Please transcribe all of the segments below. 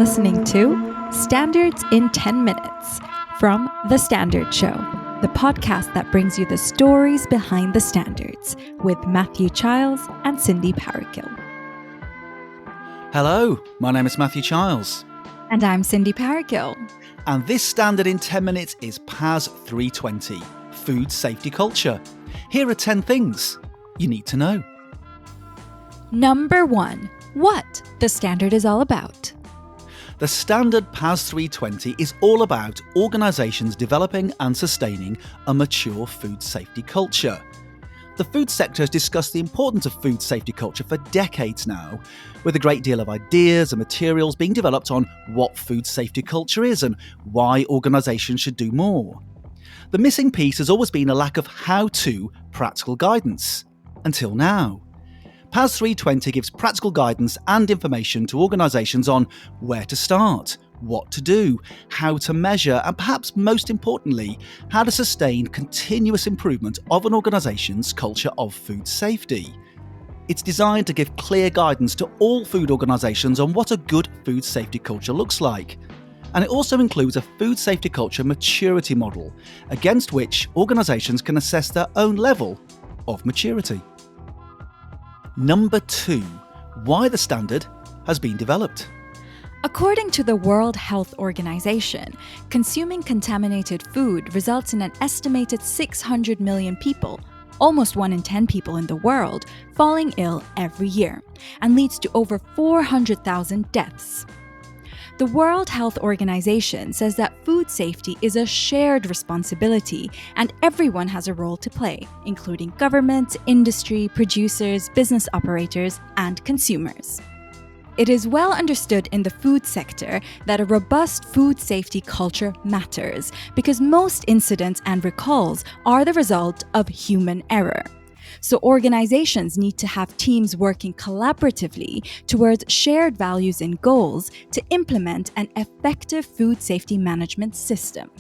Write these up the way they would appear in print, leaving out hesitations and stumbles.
listening to Standards in 10 Minutes from The Standard Show, the podcast that brings you the stories behind the standards with Matthew Childs and Cindy Parakill. Hello, my name is Matthew Childs. And I'm Cindy Parakill. And this Standard in 10 Minutes is PAS 320, Food Safety Culture. Here are 10 things you need to know. Number 1. What the standard is all about. The standard PAS 320 is all about organisations developing and sustaining a mature food safety culture. The food sector has discussed the importance of food safety culture for decades now, with a great deal of ideas and materials being developed on what food safety culture is and why organisations should do more. The missing piece has always been a lack of how-to practical guidance, until now. PAS 320 gives practical guidance and information to organisations on where to start, what to do, how to measure, and perhaps most importantly, how to sustain continuous improvement of an organisation's culture of food safety. It's designed to give clear guidance to all food organisations on what a good food safety culture looks like. And it also includes a food safety culture maturity model, against which organisations can assess their own level of maturity. Number 2. Why the standard has been developed. According to the World Health Organization, consuming contaminated food results in an estimated 600 million people, almost 1 in 10 people in the world, falling ill every year, and leads to over 400,000 deaths. The World Health Organization says that food safety is a shared responsibility and everyone has a role to play, including government, industry, producers, business operators, and consumers. It is well understood in the food sector that a robust food safety culture matters because most incidents and recalls are the result of human error. So organizations need to have teams working collaboratively towards shared values and goals to implement an effective food safety management system.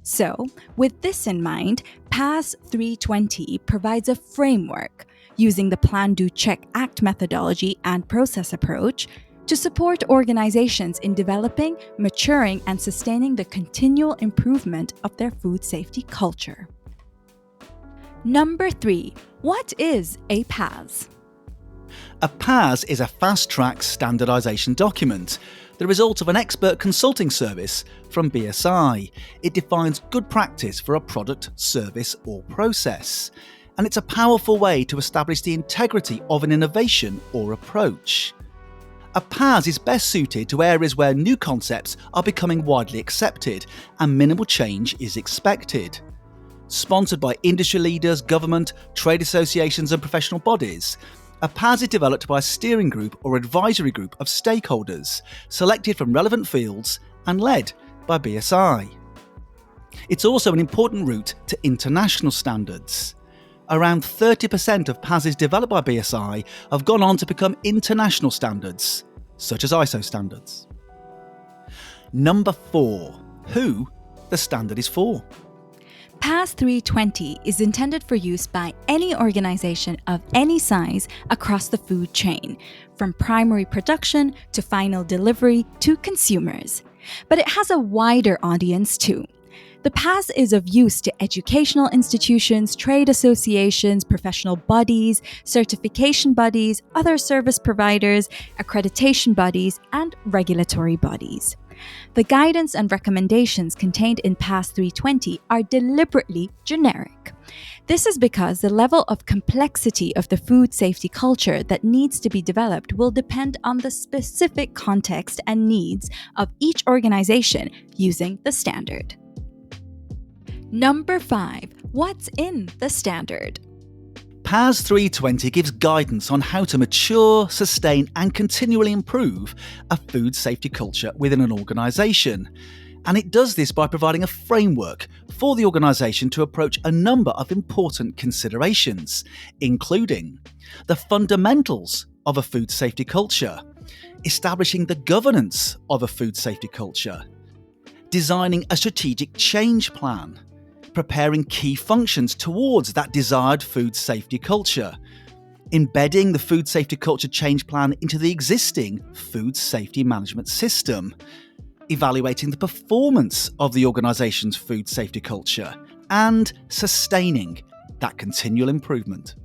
So, with this in mind, PAS 320 provides a framework using the Plan, Do, Check, Act methodology and process approach to support organizations in developing, maturing, and sustaining the continual improvement of their food safety culture. Number 3. What is a PAS? A PAS is a fast-track standardisation document, the result of an expert consulting service from BSI. It defines good practice for a product, service or process, and it's a powerful way to establish the integrity of an innovation or approach. A PAS is best suited to areas where new concepts are becoming widely accepted and minimal change is expected. Sponsored by industry leaders, government, trade associations and professional bodies, a PAS is developed by a steering group or advisory group of stakeholders, selected from relevant fields and led by BSI. It's also an important route to international standards. Around 30% of PASs developed by BSI have gone on to become international standards, such as ISO standards. Number 4. Who the standard is for. PAS 320 is intended for use by any organization of any size across the food chain, from primary production to final delivery to consumers. But it has a wider audience too. The PAS is of use to educational institutions, trade associations, professional bodies, certification bodies, other service providers, accreditation bodies, and regulatory bodies. The guidance and recommendations contained in PAS 320 are deliberately generic. This is because the level of complexity of the food safety culture that needs to be developed will depend on the specific context and needs of each organization using the standard. Number 5. What's in the standard? PAS 320 gives guidance on how to mature, sustain and continually improve a food safety culture within an organisation. And it does this by providing a framework for the organisation to approach a number of important considerations, including the fundamentals of a food safety culture, establishing the governance of a food safety culture, designing a strategic change plan, preparing key functions towards that desired food safety culture, embedding the food safety culture change plan into the existing food safety management system, evaluating the performance of the organisation's food safety culture, and sustaining that continual improvement.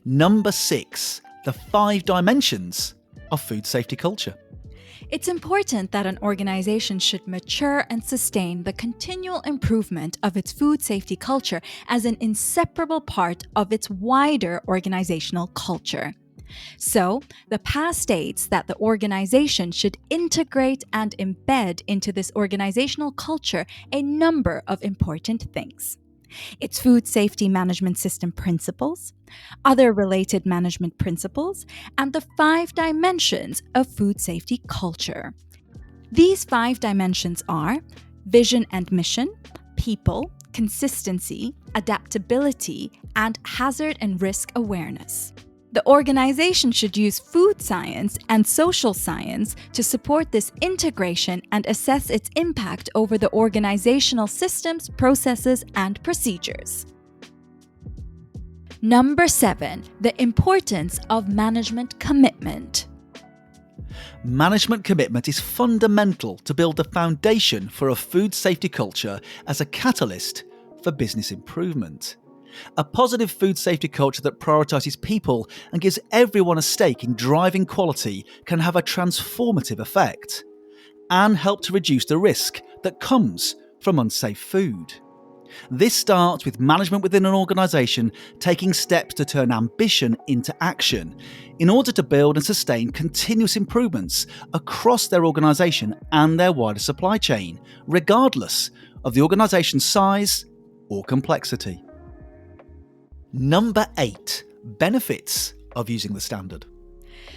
Number 6, the 5 dimensions of food safety culture. It's important that an organization should mature and sustain the continual improvement of its food safety culture as an inseparable part of its wider organizational culture. So, the PAS states that the organization should integrate and embed into this organizational culture a number of important things. Its food safety management system principles, other related management principles, and the 5 dimensions of food safety culture. These 5 dimensions are vision and mission, people, consistency, adaptability, and hazard and risk awareness. The organization should use food science and social science to support this integration and assess its impact over the organizational systems, processes, and procedures. Number 7, the importance of management commitment. Management commitment is fundamental to build the foundation for a food safety culture as a catalyst for business improvement. A positive food safety culture that prioritises people and gives everyone a stake in driving quality can have a transformative effect and help to reduce the risk that comes from unsafe food. This starts with management within an organisation taking steps to turn ambition into action in order to build and sustain continuous improvements across their organisation and their wider supply chain, regardless of the organisation's size or complexity. Number 8, benefits of using the standard.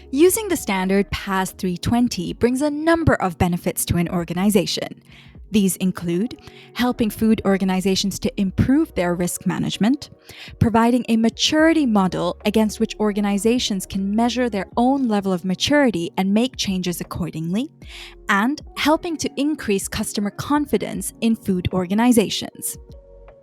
Using the standard PAS 320 brings a number of benefits to an organization. These include helping food organizations to improve their risk management, providing a maturity model against which organizations can measure their own level of maturity and make changes accordingly, and helping to increase customer confidence in food organizations.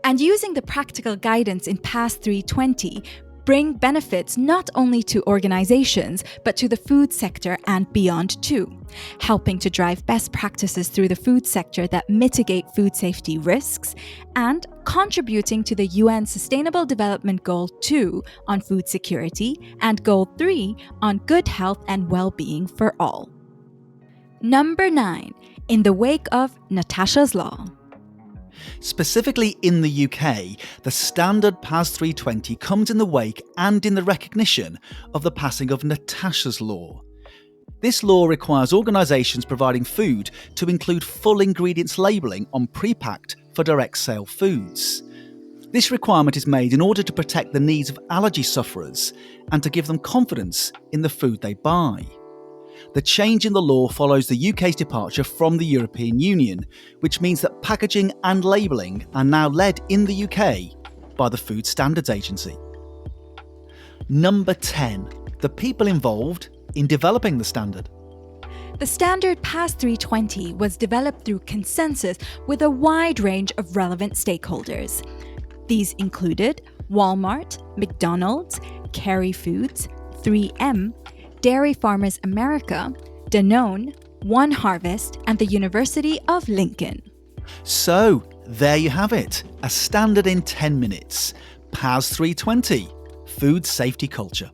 And using the practical guidance in PAS 320 bring benefits not only to organizations, but to the food sector and beyond too, helping to drive best practices through the food sector that mitigate food safety risks, and contributing to the UN Sustainable Development Goal 2 on food security and Goal 3 on good health and well-being for all. Number 9, in the wake of Natasha's Law. Specifically in the UK, the standard PAS 320 comes in the wake and in the recognition of the passing of Natasha's Law. This law requires organisations providing food to include full ingredients labelling on pre-packed for direct sale foods. This requirement is made in order to protect the needs of allergy sufferers and to give them confidence in the food they buy. The change in the law follows the UK's departure from the European Union, which means that packaging and labelling are now led in the UK by the Food Standards Agency. Number 10, the people involved in developing the standard. The standard PAS 320 was developed through consensus with a wide range of relevant stakeholders. These included Walmart, McDonald's, Kerry Foods, 3M, Dairy Farmers America, Danone, One Harvest, and the University of Lincoln. So, there you have it, a standard in 10 minutes. PAS 320, Food Safety Culture.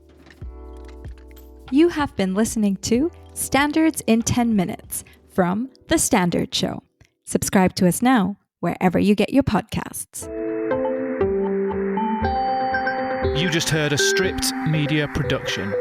You have been listening to Standards in 10 Minutes from The Standard Show. Subscribe to us now, wherever you get your podcasts. You just heard a Stripped Media production.